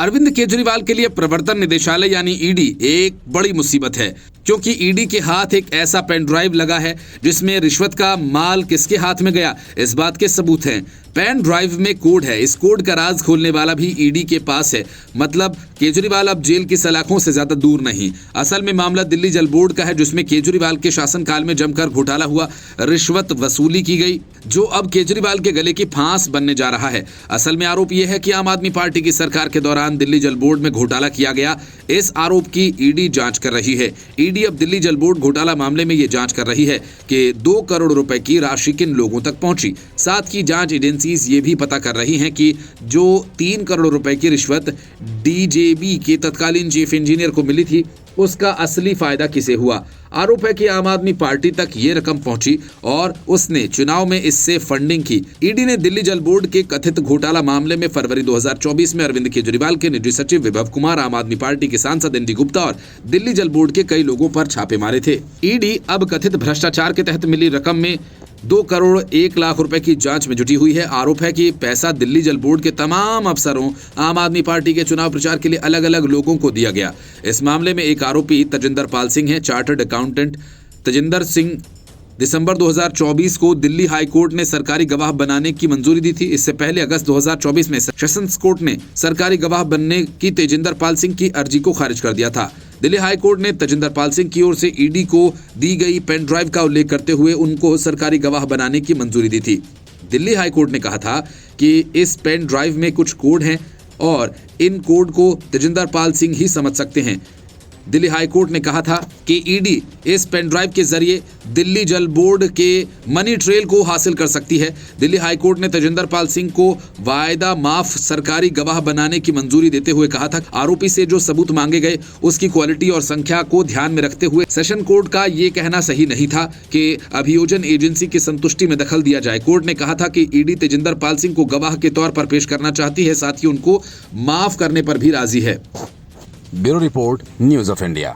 अरविंद केजरीवाल के लिए प्रवर्तन निदेशालय यानी ईडी एक बड़ी मुसीबत है, क्योंकि ईडी के हाथ एक ऐसा पेन ड्राइव लगा है जिसमें रिश्वत का माल किसके हाथ में गया, इस बात के सबूत हैं। पेन ड्राइव में कोड है, इस कोड का राज खोलने वाला भी ईडी के पास है। मतलब केजरीवाल अब जेल की सलाखों से ज्यादा दूर नहीं। असल में मामला दिल्ली जल बोर्ड का है, जिसमें केजरीवाल के शासनकाल में जमकर घोटाला हुआ, रिश्वत वसूली की गई, जो अब केजरीवाल के गले की फांस बनने जा रहा है। असल में आरोप यह है कि आम आदमी पार्टी की सरकार के दौरान दिल्ली जल बोर्ड में घोटाला किया गया। इस आरोप की ईडी जांच कर रही है। ईडी अब दिल्ली जल बोर्ड घोटाला मामले में यह जांच कर रही है कि 2 करोड़ रुपए की राशि किन लोगों तक पहुंची। साथ ही जांच एजेंसीज ये भी पता कर रही हैं कि जो 3 करोड़ रुपए की रिश्वत डीजेबी के तत्कालीन चीफ इंजीनियर को मिली थी, उसका असली फायदा किसे हुआ। आरोप है कि आम आदमी पार्टी तक ये रकम पहुंची और उसने चुनाव में इससे फंडिंग की। ईडी ने दिल्ली जल बोर्ड के कथित घोटाला मामले में फरवरी 2024 में अरविंद केजरीवाल के निजी सचिव विभव कुमार, आम आदमी पार्टी के सांसद एनडी गुप्ता और दिल्ली जल बोर्ड के कई लोगों पर छापे मारे थे। ईडी अब कथित भ्रष्टाचार के तहत मिली रकम में 2 करोड़ 1 लाख रुपए की जांच में जुटी हुई है। आरोप है कि पैसा दिल्ली जल बोर्ड के तमाम अफसरों, आम आदमी पार्टी के चुनाव प्रचार के लिए अलग अलग लोगों को दिया गया। इस मामले में एक आरोपी तजिंदर पाल सिंह है। चार्टर्ड अकाउंटेंट तजिंदर सिंह दिसंबर 2024 को दिल्ली हाई कोर्ट ने सरकारी गवाह बनाने की मंजूरी दी थी। इससे पहले अगस्त 2024 में सेशंस कोर्ट ने सरकारी गवाह बनने की तेजिंदर पाल सिंह की अर्जी को खारिज कर दिया था। दिल्ली हाई कोर्ट ने तजिंदर पाल सिंह की ओर से ईडी को दी गई पेन ड्राइव का उल्लेख करते हुए उनको सरकारी गवाह बनाने की मंजूरी दी थी। दिल्ली हाई कोर्ट ने कहा था कि इस पेन ड्राइव में कुछ कोड हैं और इन कोड को तजिंदर पाल सिंह ही समझ सकते हैं। दिल्ली हाई कोर्ट ने कहा था कि ईडी इस पेन ड्राइव के जरिए दिल्ली जल बोर्ड के मनी ट्रेल को हासिल कर सकती है। दिल्ली हाई कोर्ट ने तजिंदर पाल सिंह को वायदा माफ सरकारी गवाह बनाने की मंजूरी देते हुए कहा था, आरोपी से जो सबूत मांगे गए उसकी क्वालिटी और संख्या को ध्यान में रखते हुए सेशन कोर्ट का ये कहना सही नहीं था कि अभियोजन एजेंसी की संतुष्टि में दखल दिया जाए। कोर्ट ने कहा था कि ईडी तेजिंदर पाल सिंह को गवाह के तौर पर पेश करना चाहती है, साथ ही उनको माफ करने पर भी राजी है। Bureau report, news of India.